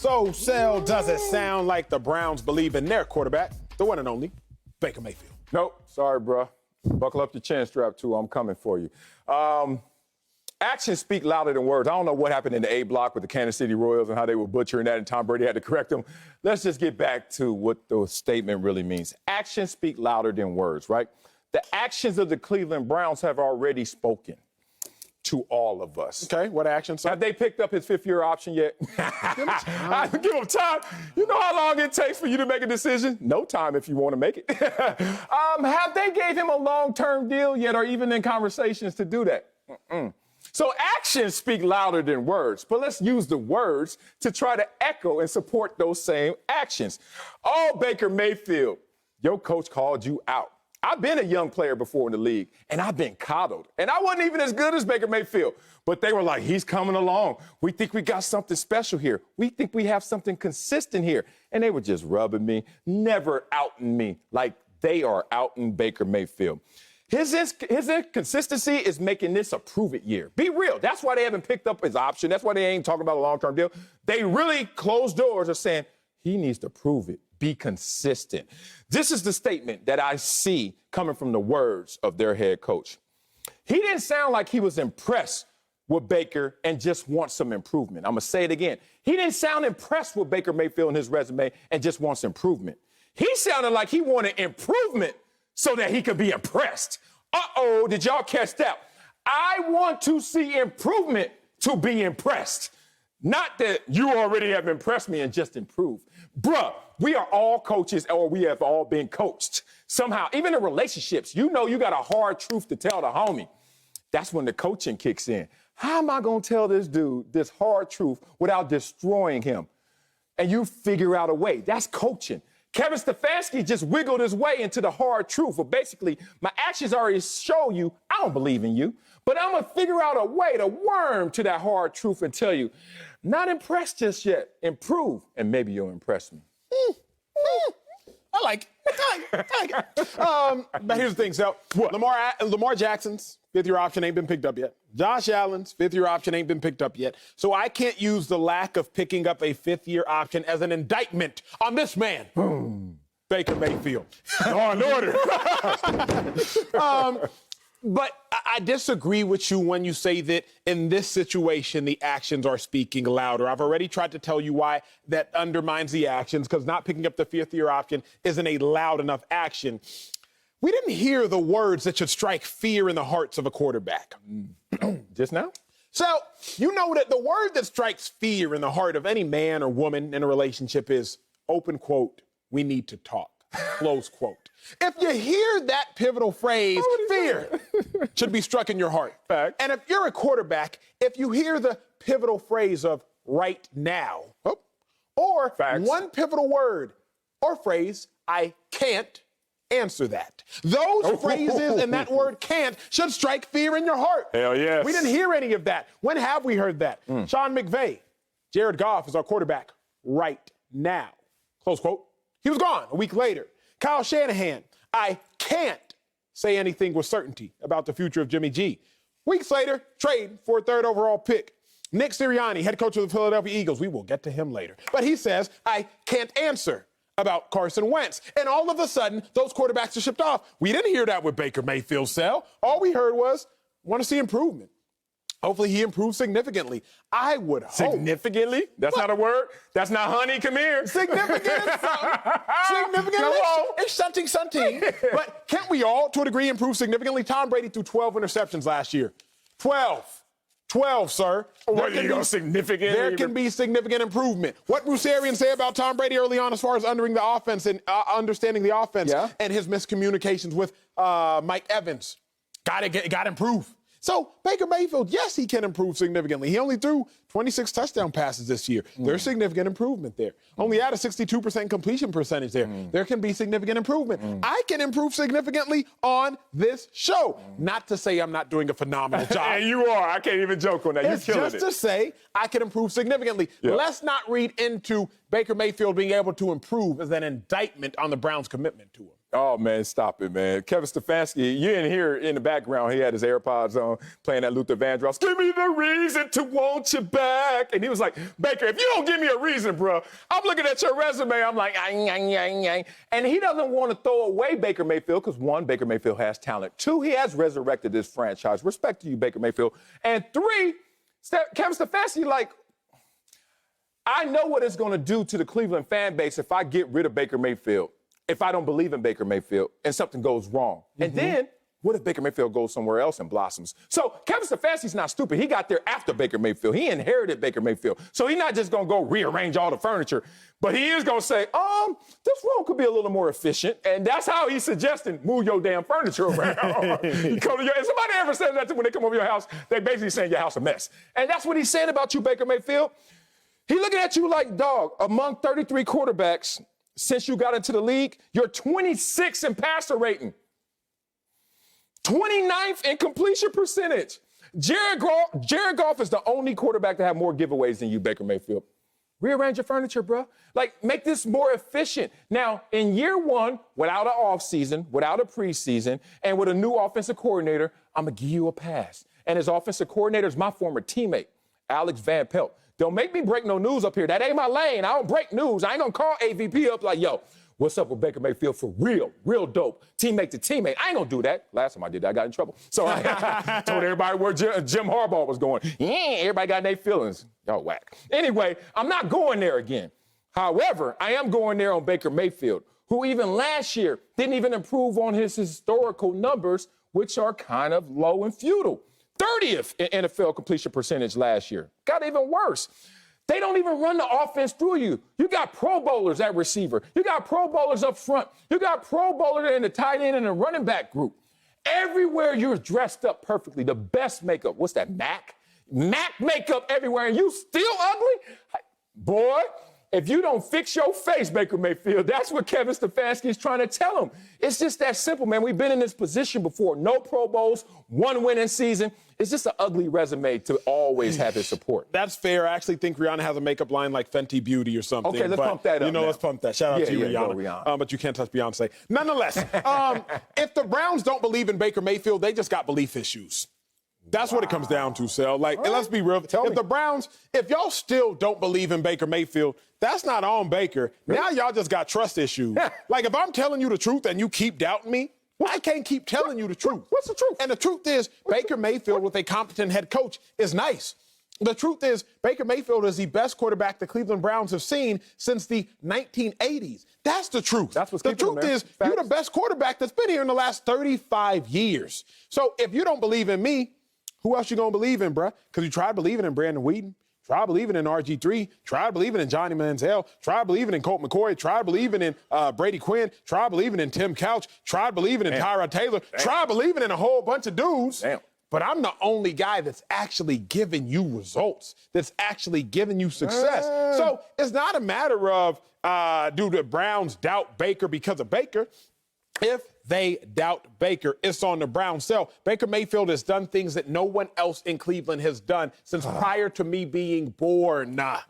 So, Sel, does it sound like the Browns believe in their quarterback, the one and only Baker Mayfield? Nope. Sorry, bro. Buckle up your chin strap, too. I'm coming for you. Actions speak louder than words. I don't know what happened in the A block with the Kansas City Royals and how they were butchering that and Tom Brady had to correct them. Let's just get back to what the statement really means. Actions speak louder than words, right? The actions of the Cleveland Browns have already spoken to all of us. Okay, what actions? Have they picked up his fifth-year option yet? Give him time. You know how long it takes for you to make a decision? No time if you want to make it. Have they gave him a long-term deal yet or even in conversations to do that? So actions speak louder than words, but let's use the words to try to echo and support those same actions. Oh, Baker Mayfield, your coach called you out. I've been a young player before in the league, and I've been coddled. And I wasn't even as good as Baker Mayfield. But they were like, he's coming along. We think we got something special here. We think we have something consistent here. And they were just rubbing me, never outing me like they are outing Baker Mayfield. His inconsistency is making this a prove-it year. Be real. That's why they haven't picked up his option. That's why they ain't talking about a long-term deal. They really closed doors are saying, he needs to prove it. Be consistent. This is the statement that I see coming from the words of their head coach. He didn't sound like he was impressed with Baker and just wants some improvement. I'm going to say it again. He didn't sound impressed with Baker Mayfield and his resume and just wants improvement. He sounded like he wanted improvement so that he could be impressed. Uh-oh, did y'all catch that? I want to see improvement to be impressed. Not that you already have impressed me and just improved. Bruh, we are all coaches or we have all been coached. Somehow, even in relationships, you know you got a hard truth to tell the homie. That's when the coaching kicks in. How am I going to tell this dude this hard truth without destroying him? And you figure out a way. That's coaching. Kevin Stefanski just wiggled his way into the hard truth. But basically, my actions already show you I don't believe in you. But I'm going to figure out a way to worm to that hard truth and tell you, not impressed just yet. Improve, and maybe you'll impress me. I like it. But here's the thing, Sel. What? Lamar Jackson's fifth-year option ain't been picked up yet. Josh Allen's fifth-year option ain't been picked up yet. So I can't use the lack of picking up a fifth-year option as an indictment on this man. Baker Mayfield. Law and order. But I disagree with you when you say that in this situation, the actions are speaking louder. I've already tried to tell you why that undermines the actions, because not picking up the fifth-year option isn't a loud enough action. We didn't hear the words that should strike fear in the hearts of a quarterback. Just now? So, you know that the word that strikes fear in the heart of any man or woman in a relationship is, open quote, we need to talk, close quote. If you hear that pivotal phrase, fear should be struck in your heart. Fact. And if you're a quarterback, if you hear the pivotal phrase of right now, or Facts. one pivotal word or phrase, I can't answer that. Those phrases and that word can't should strike fear in your heart. Hell yes. We didn't hear any of that. When have we heard that? Sean McVay, Jared Goff is our quarterback right now. Close quote. He was gone a week later. Kyle Shanahan, I can't say anything with certainty about the future of Jimmy G. Weeks later, trade for a third overall pick. Nick Sirianni, head coach of the Philadelphia Eagles. We will get to him later. But he says, I can't answer about Carson Wentz. And all of a sudden, those quarterbacks are shipped off. We didn't hear that with Baker Mayfield, Sel. All we heard was, want to see improvement. Hopefully he improves significantly. I would hope. Significantly? That's not a word? That's not honey, come here. Significant is something. Significant is something. But can't we all, to a degree, improve significantly? Tom Brady threw 12 interceptions last year. 12, sir. What are you going to significant? There can be significant improvement. What Bruce Arians say about Tom Brady early on as far as understanding the offense and his miscommunications with Mike Evans. Got to improve. So Baker Mayfield, yes, he can improve significantly. He only threw 26 touchdown passes this year. There's significant improvement there. Only had a 62% completion percentage there. There can be significant improvement. I can improve significantly on this show. Not to say I'm not doing a phenomenal job. And you are. I can't even joke on that. You're killing it. It's just to say I can improve significantly. Yeah. Let's not read into Baker Mayfield being able to improve as an indictment on the Browns' commitment to him. Oh, man, stop it, man. Kevin Stefanski, you didn't hear in the background, he had his AirPods on, playing that Luther Vandross. Give me the reason to want you back. And he was like, Baker, if you don't give me a reason, bro, I'm looking at your resume, I'm like, ang, ang, ang, ang. And he doesn't want to throw away Baker Mayfield because, one, Baker Mayfield has talent. Two, he has resurrected this franchise. Respect to you, Baker Mayfield. And three, Kevin Stefanski, like, I know what it's going to do to the Cleveland fan base if I get rid of Baker Mayfield, if I don't believe in Baker Mayfield and something goes wrong. And then, what if Baker Mayfield goes somewhere else and blossoms? So Kevin Stefanski's not stupid. He got there after Baker Mayfield. He inherited Baker Mayfield. So he's not just going to go rearrange all the furniture, but he is going to say, this room could be a little more efficient. And that's how he's suggesting move your damn furniture around. If somebody ever says that when they come over your house, they basically saying your house a mess. And that's what he's saying about you, Baker Mayfield. He looking at you like, dog, among 33 quarterbacks since you got into the league, you're 26th in passer rating, 29th in completion percentage. Jared Goff is the only quarterback to have more giveaways than you, Baker Mayfield. Rearrange your furniture, bro. Like, make this more efficient. Now, in year one, without an offseason, without a preseason, and with a new offensive coordinator, I'm going to give you a pass. And his offensive coordinator is my former teammate, Alex Van Pelt. Don't make me break no news up here. That ain't my lane. I don't break news. I ain't going to call AVP up like, yo, what's up with Baker Mayfield for real dope, teammate to teammate. I ain't going to do that. Last time I did that, I got in trouble. So I told everybody where Jim Harbaugh was going. Yeah, everybody got their feelings. Y'all whack. Anyway, I'm not going there again. However, I am going there on Baker Mayfield, who even last year didn't even improve on his historical numbers, which are kind of low and futile. 30th in NFL completion percentage last year. Got even worse. They don't even run the offense through you. You got Pro Bowlers at receiver. You got Pro Bowlers up front. You got Pro Bowlers in the tight end and the running back group. Everywhere you're dressed up perfectly. The best makeup. What's that, MAC? MAC makeup everywhere, and you still ugly? Boy, if you don't fix your face, Baker Mayfield, that's what Kevin Stefanski is trying to tell him. It's just that simple, man. We've been in this position before. No Pro Bowls, one winning season. It's just an ugly resume to always have his support. That's fair. I actually think Rihanna has a makeup line like Fenty Beauty or something. Okay, let's pump that up. Let's pump that. Shout out to you, Rihanna. But you can't touch Beyonce. Nonetheless, if the Browns don't believe in Baker Mayfield, they just got belief issues. That's what it comes down to, Sel. Like, and let's be real. If the Browns, if y'all still don't believe in Baker Mayfield, that's not on Baker. Really? Now y'all just got trust issues. Like, if I'm telling you the truth and you keep doubting me, I can't keep telling you the truth. What's the truth? And the truth is, Baker Mayfield with a competent head coach is nice. The truth is, Baker Mayfield is the best quarterback the Cleveland Browns have seen since the 1980s. That's the truth. That's what's the truth is, you're the best quarterback that's been here in the last 35 years. So if you don't believe in me, who else you gonna believe in, bruh? Because you tried believing in Brandon Whedon, tried believing in RG3, tried believing in Johnny Manziel, tried believing in Colt McCoy, tried believing in Brady Quinn, tried believing in Tim Couch, tried believing in Tyrod Taylor, tried believing in a whole bunch of dudes. But I'm the only guy that's actually giving you results, that's actually giving you success. So it's not a matter of do the Browns doubt Baker because of Baker. If they doubt Baker, it's on the Browns' cell. Baker Mayfield has done things that no one else in Cleveland has done since prior to me being born. Nah.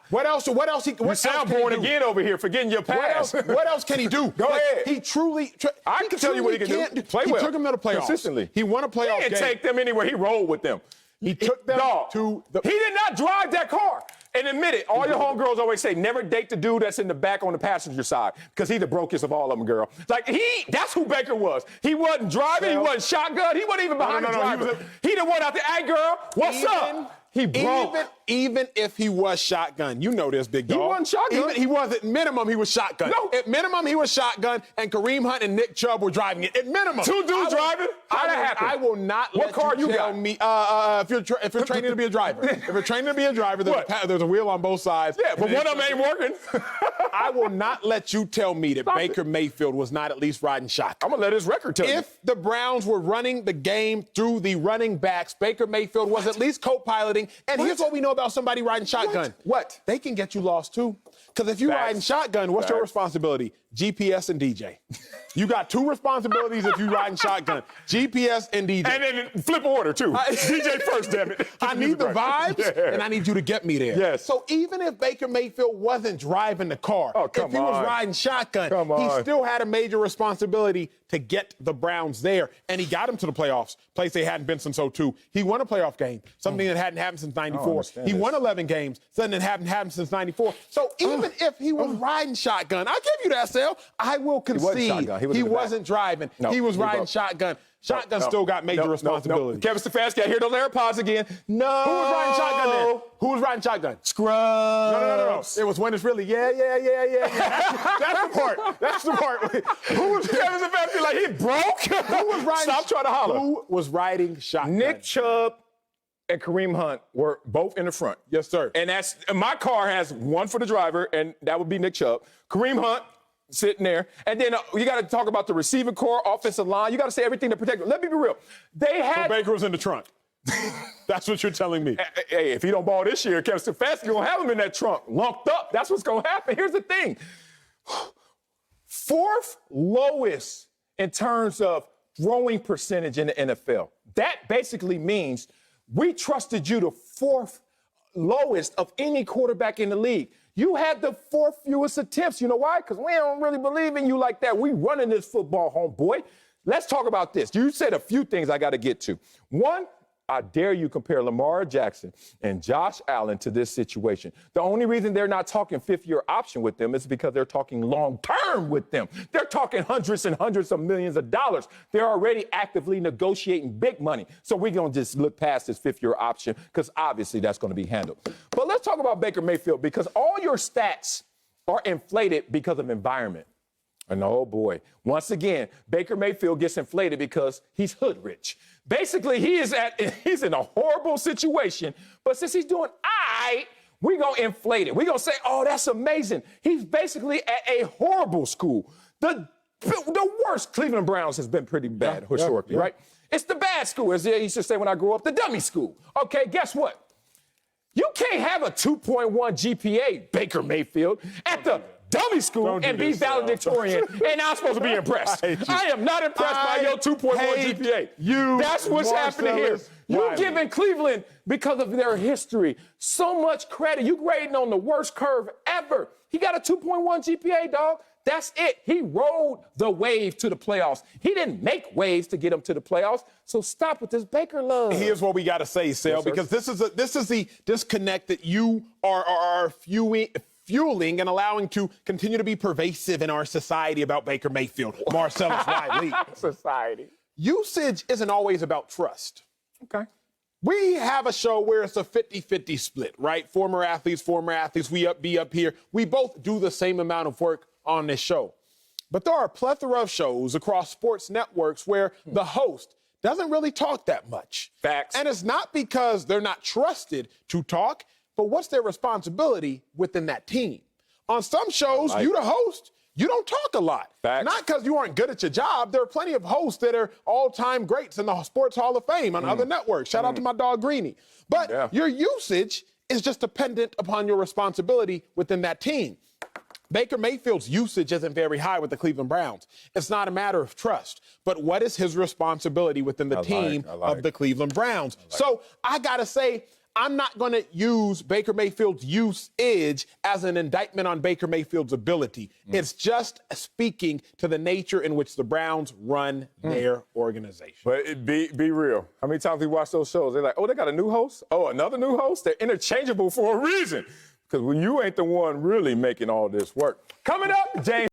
What else? You sound born again over here, forgetting your past. What else can he do? Go ahead. He truly. I can tell you what he can do. Play well. He took them to the playoffs. Consistently. He won a playoff game. He didn't take them anywhere. He rolled with them. He took them to the. He did not drive that car. And admit it, all your homegirls always say, never date the dude that's in the back on the passenger side, because he's the brokest of all of them, girl. Like, that's who Baker was. He wasn't driving, he wasn't shotgun, he wasn't even behind the driver. He the one out there, hey, girl, what's up? He broke. Even if he was shotgun, you know this, big dog. He wasn't shotgun. He was, at minimum, he was shotgun. No. At minimum, he was shotgun, and Kareem Hunt and Nick Chubb were driving it. At minimum. Two dudes driving? How'd that happen? I will not what let car you tell got? me, if you're training to be a driver. If you're training to be a driver, there's a wheel on both sides. Yeah, but one of them ain't working. I will not let you tell me that Baker Mayfield was not at least riding shotgun. I'm going to let his record tell you. If the Browns were running the game through the running backs, Baker Mayfield was at least co-piloting. And here's what we know about somebody riding shotgun. What? They can get you lost, too. Because if you're riding shotgun, what's your responsibility? GPS and DJ. You got two responsibilities if you riding shotgun. GPS and DJ. And then flip order, too. DJ first, damn it. I need the vibes, and I need you to get me there. Yes. So even if Baker Mayfield wasn't driving the car, if he was riding shotgun, he still had a major responsibility to get the Browns there. And he got them to the playoffs, place they hadn't been since 2002. He won a playoff game, something that hadn't happened since 94. He won 11 games, something that hadn't happened since 94. So even if he was riding shotgun, I'll give you that, Sal. I will concede he wasn't driving. No, he was riding shotgun. Shotgun still got major responsibility. Kevin Stefanski, I hear those AirPods again. No. Who was riding shotgun then? Who was riding shotgun? Scrubs. No. It was when it's really, yeah. That's the part. That's the part. Who was Kevin Stefanski like he broke? Who was riding? Stop trying to holler. Who was riding shotgun? Nick Chubb and Kareem Hunt were both in the front. Yes, sir. And my car has one for the driver, and that would be Nick Chubb. Kareem Hunt sitting there. And then you got to talk about the receiving core, offensive line. You got to say everything to protect. Let me be real. So Baker was in the trunk. That's what you're telling me. Hey, if he don't ball this year, Kevin Stefanski going to have him in that trunk, lumped up. That's what's going to happen. Here's the thing. Fourth lowest in terms of throwing percentage in the NFL. That basically means we trusted you the fourth lowest of any quarterback in the league. You had the fourth fewest attempts. You know why? Because we don't really believe in you like that. We running this football, homeboy. Let's talk about this. You said a few things I got to get to. One, I dare you compare Lamar Jackson and Josh Allen to this situation. The only reason they're not talking fifth-year option with them is because they're talking long-term with them. They're talking hundreds and hundreds of millions of dollars. They're already actively negotiating big money. So we're going to just look past this fifth-year option because obviously that's going to be handled. But let's talk about Baker Mayfield because all your stats are inflated because of environment. And oh boy, once again, Baker Mayfield gets inflated because he's hood rich. Basically, he's in a horrible situation, but since he's doing we're going to inflate it. We're going to say, oh, that's amazing. He's basically at a horrible school. The worst Cleveland Browns has been pretty bad historically, right? It's the bad school, as they used to say when I grew up, the dummy school. Okay, guess what? You can't have a 2.1 GPA, Baker Mayfield, at the dummy school and be valedictorian, and I'm supposed to be impressed. I am not impressed by your 2.1 GPA. That's what's happening here. You're giving Cleveland, because of their history, so much credit. You grading on the worst curve ever. He got a 2.1 GPA, dog. That's it. He rode the wave to the playoffs. He didn't make waves to get him to the playoffs. So stop with this Baker love. Here's what we got to say, Sal, because this is the disconnect that you are fueling and allowing to continue to be pervasive in our society about Baker Mayfield, Marcellus, Wiley. Society. Usage isn't always about trust. Okay. We have a show where it's a 50-50 split, right? Former athletes, we be up here. We both do the same amount of work on this show. But there are a plethora of shows across sports networks where the host doesn't really talk that much. Facts. And it's not because they're not trusted to talk, but what's their responsibility within that team? On some shows, you the host, you don't talk a lot. Facts. Not because you aren't good at your job. There are plenty of hosts that are all-time greats in the Sports Hall of Fame on other networks. Shout out to my dog Greeny. But your usage is just dependent upon your responsibility within that team. Baker Mayfield's usage isn't very high with the Cleveland Browns. It's not a matter of trust, but what is his responsibility within the team of the Cleveland Browns? So I got to say, I'm not going to use Baker Mayfield's usage as an indictment on Baker Mayfield's ability. It's just speaking to the nature in which the Browns run their organization. But be real. How many times we watch those shows? They're like, oh, they got a new host? Oh, another new host? They're interchangeable for a reason. Because you ain't the one really making all this work. Coming up, James.